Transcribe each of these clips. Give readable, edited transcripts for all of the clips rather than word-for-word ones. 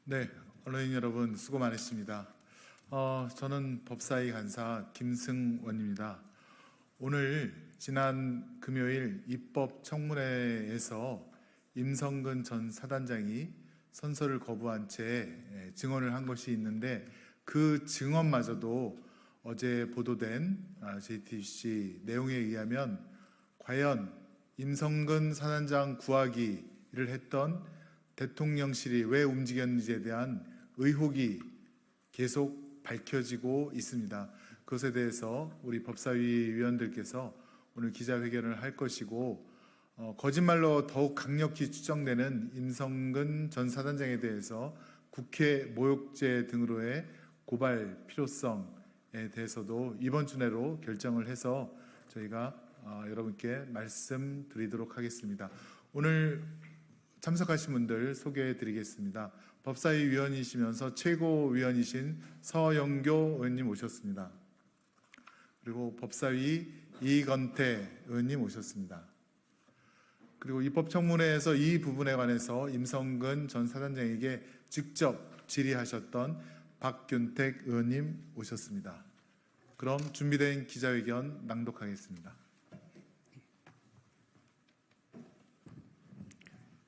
네, 언론인 여러분 수고 많으십니다. 저는 법사위 간사 김승원입니다. 오늘 지난 금요일 입법청문회에서 임성근 전 사단장이 선서를 거부한 채 증언을 한 것이 있는데 그 증언마저도 어제 보도된 JTBC 내용에 의하면 과연 임성근 사단장 구하기를 했던 대통령실이 왜 움직였는지에 대한 의혹이 계속 밝혀지고 있습니다. 그것에 대해서 우리 법사위 위원들께서 오늘 기자회견을 할 것이고 거짓말로 더욱 강력히 추정되는 임성근 전 사단장에 대해서 국회 모욕죄 등으로의 고발 필요성에 대해서도 이번 주 내로 결정을 해서 저희가 여러분께 말씀드리도록 하겠습니다. 오늘 참석하신 분들 소개해 드리겠습니다. 법사위 위원이시면서 최고위원이신 서영교 의원님 오셨습니다. 그리고 법사위 이건태 의원님 오셨습니다. 그리고 입법청문회에서 이 부분에 관해서 임성근 전 사단장에게 직접 질의하셨던 박균택 의원님 오셨습니다. 그럼 준비된 기자회견 낭독하겠습니다.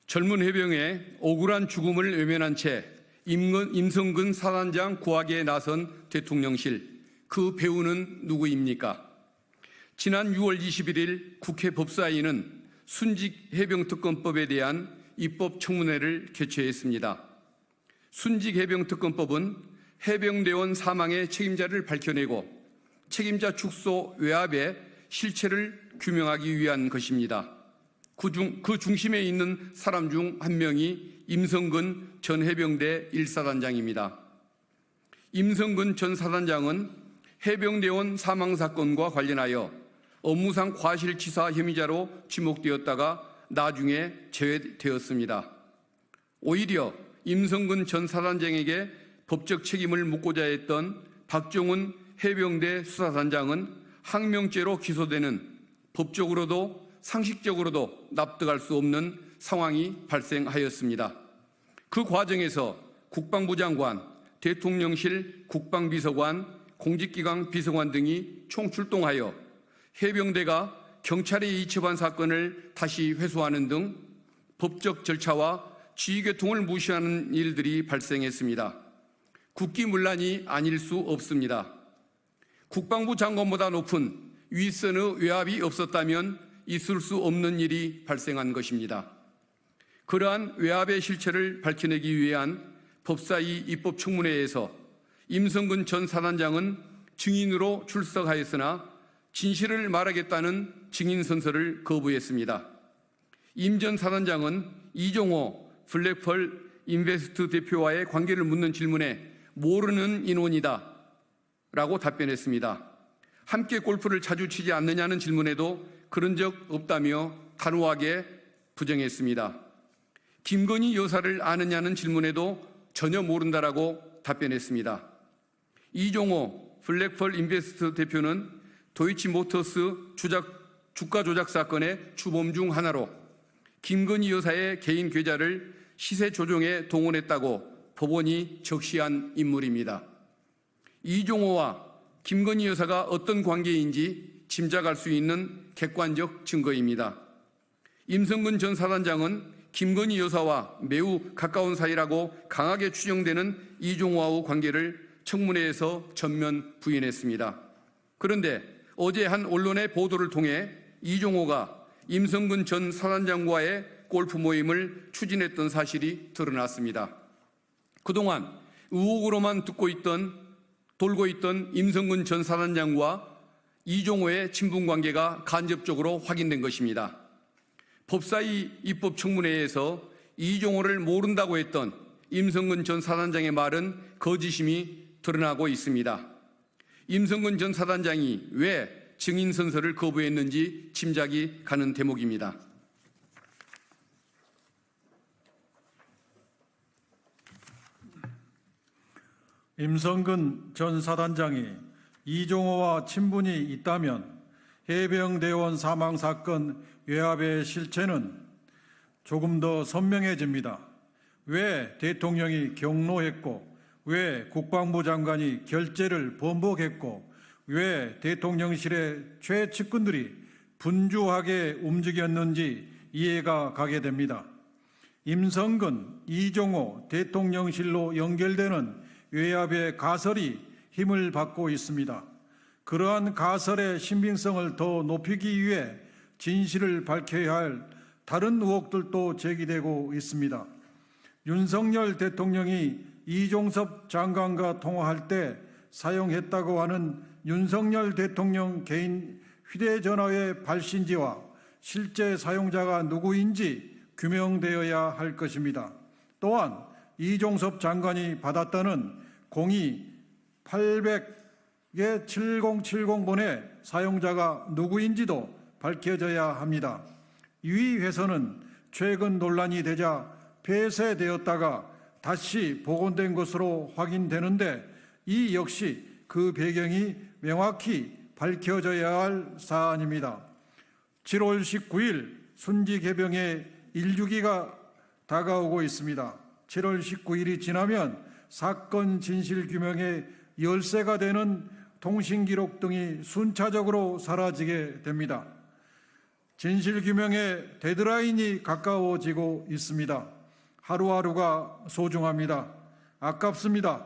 젊은 해병의 억울한 죽음을 외면한 채 임성근 사단장 구하기에 나선 대통령실, 그 배우는 누구입니까? 지난 6월 21일 국회 법사위는 순직해병특검법에 대한 입법청문회를 개최했습니다. 순직해병특검법은 해병대원 사망의 책임자를 밝혀내고 책임자 축소 외압의 실체를 규명하기 위한 것입니다. 그 중심에 있는 사람 중 한 명이 임성근 전 해병대 1사단장입니다. 임성근 전 사단장은 해병대원 사망사건과 관련하여 업무상 과실치사 혐의자로 지목되었다가 나중에 제외되었습니다. 오히려 임성근 전 사단장에게 법적 책임을 묻고자 했던 박종훈 해병대 수사단장은 항명죄로 기소되는 법적으로도 상식적으로도 납득할 수 없는 상황이 발생하였습니다. 그 과정에서 국방부 장관, 대통령실 국방비서관, 공직기강 비서관 등이 총출동하여 해병대가 경찰에 이첩한 사건을 다시 회수하는 등 법적 절차와 지휘계통을 무시하는 일들이 발생했습니다. 국기문란이 아닐 수 없습니다. 국방부 장관보다 높은 윗선의 외압이 없었다면 있을 수 없는 일이 발생한 것입니다. 그러한 외압의 실체를 밝혀내기 위한 법사위 입법청문회에서 임성근 전 사단장은 증인으로 출석하였으나 진실을 말하겠다는 증인선서를 거부했습니다. 임 전 사단장은 이종호 블랙펄 인베스트 대표와의 관계를 묻는 질문에 모르는 인원이다 라고 답변했습니다. 함께 골프를 자주 치지 않느냐는 질문에도 그런 적 없다며 단호하게 부정했습니다. 김건희 여사를 아느냐는 질문에도 전혀 모른다라고 답변했습니다. 이종호 블랙펄 인베스트 대표는 도이치모터스 주가 조작 사건의 주범 중 하나로 김건희 여사의 개인 계좌를 시세 조정에 동원했다고 법원이 적시한 인물입니다. 이종호와 김건희 여사가 어떤 관계인지 짐작할 수 있는 객관적 증거입니다. 임성근 전 사단장은 김건희 여사와 매우 가까운 사이라고 강하게 추정되는 이종호와의 관계를 청문회에서 전면 부인했습니다. 그런데 어제 한 언론의 보도를 통해 이종호가 임성근 전 사단장과의 골프 모임을 추진했던 사실이 드러났습니다. 그동안 의혹으로만 돌고 있던 임성근 전 사단장과 이종호의 친분관계가 간접적으로 확인된 것입니다. 법사위 입법청문회에서 이종호를 모른다고 했던 임성근 전 사단장의 말은 거짓임이 드러나고 있습니다. 임성근 전 사단장이 왜 증인선서를 거부했는지 짐작이 가는 대목입니다. 임성근 전 사단장이 이종호와 친분이 있다면 해병대원 사망사건 외압의 실체는 조금 더 선명해집니다. 왜 대통령이 경로했고 왜 국방부 장관이 결재를 번복했고 왜 대통령실의 최측근들이 분주하게 움직였는지 이해가 가게 됩니다. 임성근, 이종호 대통령실로 연결되는 외압의 가설이 힘을 받고 있습니다. 그러한 가설의 신빙성을 더 높이기 위해 진실을 밝혀야 할 다른 의혹들도 제기되고 있습니다. 윤석열 대통령이 이종섭 장관과 통화할 때 사용했다고 하는 윤석열 대통령 개인 휴대전화의 발신지와 실제 사용자가 누구인지 규명되어야 할 것입니다. 또한 이종섭 장관이 받았다는 02-800-7070번의 사용자가 누구인지도 밝혀져야 합니다. 위 회선은 최근 논란이 되자 폐쇄되었다가 다시 복원된 것으로 확인되는데 이 역시 그 배경이 명확히 밝혀져야 할 사안입니다. 7월 19일 순직 해병의 1주기가 다가오고 있습니다. 7월 19일이 지나면 사건 진실 규명의 열쇠가 되는 통신기록 등이 순차적으로 사라지게 됩니다. 진실 규명의 데드라인이 가까워지고 있습니다. 하루하루가 소중합니다. 아깝습니다.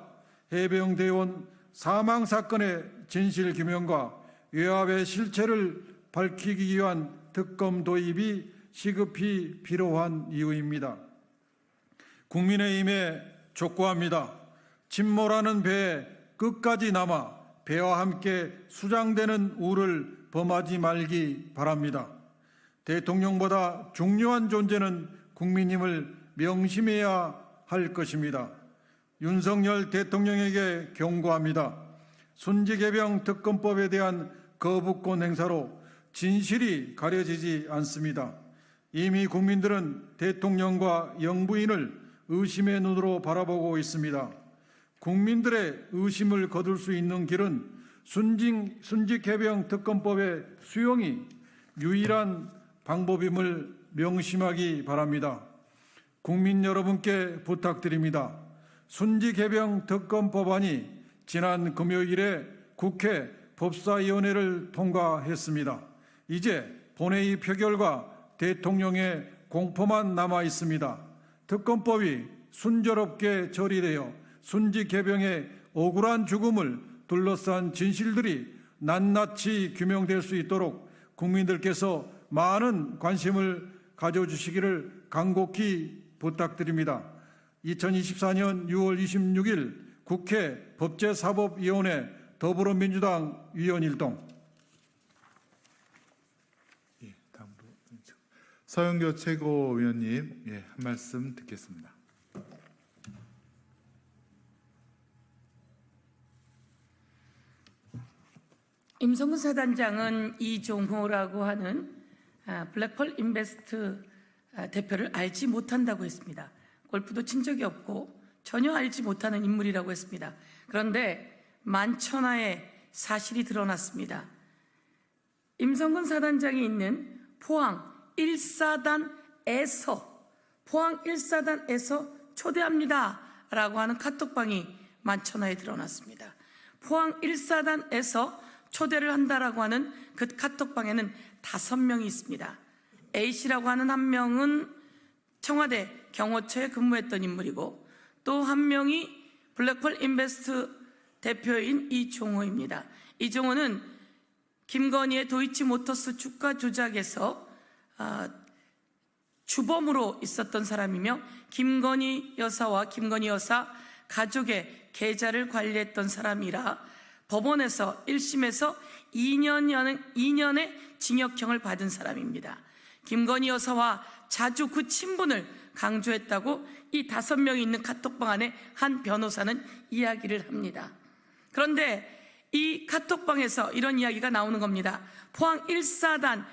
해병대원 사망 사건의 진실 규명과 외압의 실체를 밝히기 위한 특검 도입이 시급히 필요한 이유입니다. 국민의힘에 촉구합니다. 침몰하는 배에 끝까지 남아 배와 함께 수장되는 우를 범하지 말기 바랍니다. 대통령보다 중요한 존재는 국민임을 명심해야 할 것입니다. 윤석열 대통령에게 경고합니다. 순직해병 특검법에 대한 거부권 행사로 진실이 가려지지 않습니다. 이미 국민들은 대통령과 영부인을 의심의 눈으로 바라보고 있습니다. 국민들의 의심을 거둘 수 있는 길은 순직해병 특검법의 수용이 유일한 방법임을 명심하기 바랍니다. 국민 여러분께 부탁드립니다. 순직해병 특검법안이 지난 금요일에 국회 법사위원회를 통과했습니다. 이제 본회의 표결과 대통령의 공포만 남아 있습니다. 특검법이 순조롭게 처리되어 순직해병의 억울한 죽음을 둘러싼 진실들이 낱낱이 규명될 수 있도록 국민들께서 많은 관심을 가져주시기를 간곡히 부탁드립니다. 2024년 6월 26일 국회 법제사법위원회 더불어민주당 위원 일동. 예, 다음으로 서영교 최고위원님, 예, 한 말씀 듣겠습니다. 임성근 사단장은 이종호라고 하는 블랙펄 인베스트 대표를 알지 못한다고 했습니다. 골프도 친 적이 없고 전혀 알지 못하는 인물이라고 했습니다. 그런데 만천하의 사실이 드러났습니다. 임성근 사단장이 있는 포항 1사단에서 초대합니다 라고 하는 카톡방이 만천하에 드러났습니다. 포항 1사단에서 초대를 한다라고 하는 그 카톡방에는 5명이 있습니다. A씨라고 하는 한 명은 청와대 경호처에 근무했던 인물이고 또 한 명이 블랙펄 인베스트 대표인 이종호입니다. 이종호는 김건희의 도이치모터스 주가 조작에서 주범으로 있었던 사람이며 김건희 여사와 김건희 여사 가족의 계좌를 관리했던 사람이라 법원에서 1심에서 2년의 징역형을 받은 사람입니다. 김건희 여사와 자주 그 친분을 강조했다고 이 5명이 있는 카톡방 안에 한 변호사는 이야기를 합니다. 그런데 이 카톡방에서 이런 이야기가 나오는 겁니다. 포항 1사단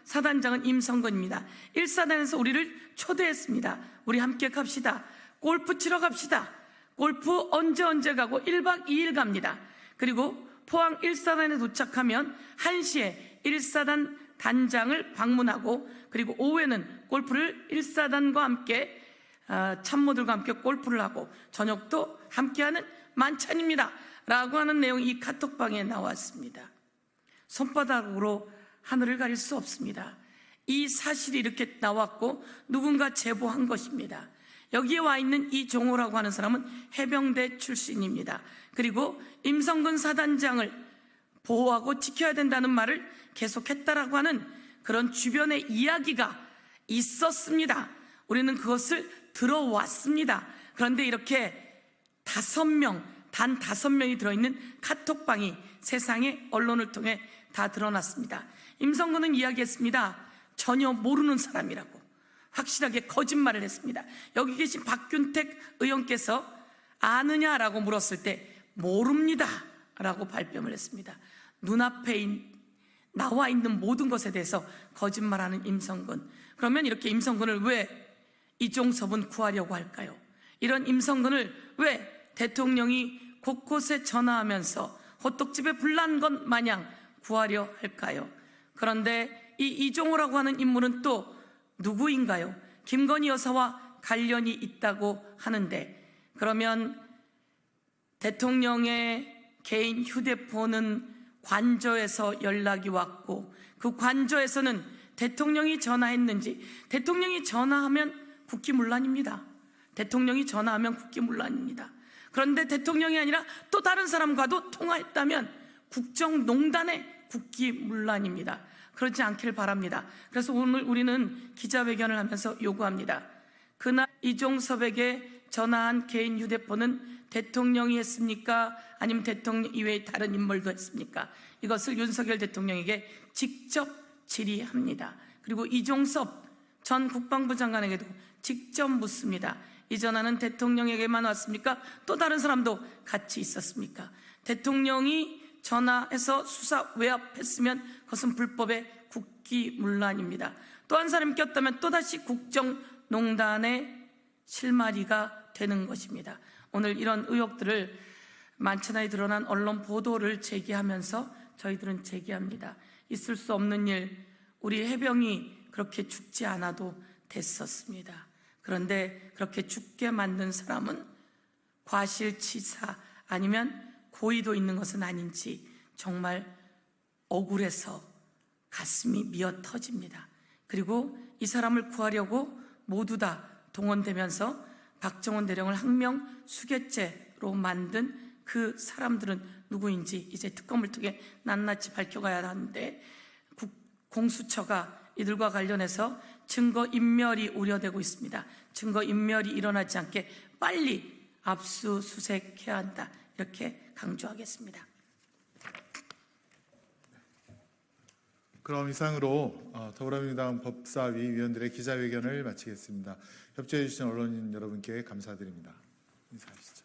사단장은 임성근입니다. 1사단에서 우리를 초대했습니다. 우리 함께 갑시다. 골프 치러 갑시다. 골프 언제 가고 1박 2일 갑니다. 그리고 포항 1사단에 도착하면 1시에 1사단 단장을 방문하고 그리고 오후에는 골프를 1사단과 함께 참모들과 함께 골프를 하고 저녁도 함께하는 만찬입니다 라고 하는 내용이 이 카톡방에 나왔습니다. 손바닥으로 하늘을 가릴 수 없습니다. 이 사실이 이렇게 나왔고 누군가 제보한 것입니다. 여기에 와 있는 이종호라고 하는 사람은 해병대 출신입니다. 그리고 임성근 사단장을 보호하고 지켜야 된다는 말을 계속했다라고 하는 그런 주변의 이야기가 있었습니다. 우리는 그것을 들어왔습니다. 그런데 이렇게 단 5명이 들어있는 카톡방이 세상의 언론을 통해 다 드러났습니다. 임성근은 이야기했습니다. 전혀 모르는 사람이라고 확실하게 거짓말을 했습니다. 여기 계신 박균택 의원께서 아느냐라고 물었을 때 모릅니다 라고 발뺌을 했습니다. 눈앞에 나와 있는 모든 것에 대해서 거짓말하는 임성근. 그러면 이렇게 임성근을 왜 이종섭은 구하려고 할까요? 이런 임성근을 왜 대통령이 곳곳에 전화하면서 호떡집에 불난 것 마냥 구하려 할까요? 그런데 이 이종호라고 하는 인물은 또 누구인가요? 김건희 여사와 관련이 있다고 하는데, 그러면 대통령의 개인 휴대폰은 관저에서 연락이 왔고 그 관저에서는 대통령이 전화했는지, 대통령이 전화하면 국기문란입니다. 대통령이 전화하면 국기문란입니다. 그런데 대통령이 아니라 또 다른 사람과도 통화했다면 국정농단의 국기문란입니다. 그렇지 않기를 바랍니다. 그래서 오늘 우리는 기자회견을 하면서 요구합니다. 그날 이종섭에게 전화한 개인 휴대폰은 대통령이 했습니까? 아니면 대통령 이외의 다른 인물도 했습니까? 이것을 윤석열 대통령에게 직접 질의합니다. 그리고 이종섭 전 국방부 장관에게도 직접 묻습니다. 이 전화는 대통령에게만 왔습니까? 또 다른 사람도 같이 있었습니까? 대통령이 전화해서 수사 외압했으면 그것은 불법의 국기문란입니다. 또 한 사람이 꼈다면 또다시 국정농단의 실마리가 되는 것입니다. 오늘 이런 의혹들을 만천하에 드러난 언론 보도를 제기하면서 저희들은 제기합니다. 있을 수 없는 일, 우리 해병이 그렇게 죽지 않아도 됐었습니다. 그런데 그렇게 죽게 만든 사람은 과실치사 아니면 고의도 있는 것은 아닌지 정말 억울해서 가슴이 미어 터집니다. 그리고 이 사람을 구하려고 모두 다 동원되면서 박정원 대령을 항명 수괴죄로 만든 그 사람들은 누구인지 이제 특검을 통해 낱낱이 밝혀가야 하는데, 공수처가 이들과 관련해서 증거인멸이 우려되고 있습니다. 증거인멸이 일어나지 않게 빨리 압수수색해야 한다, 이렇게 강조하겠습니다. 그럼 이상으로 더불어민주당 법사위 위원들의 기자회견을 마치겠습니다. 협조해 주신 언론인 여러분께 감사드립니다. 인사하시죠.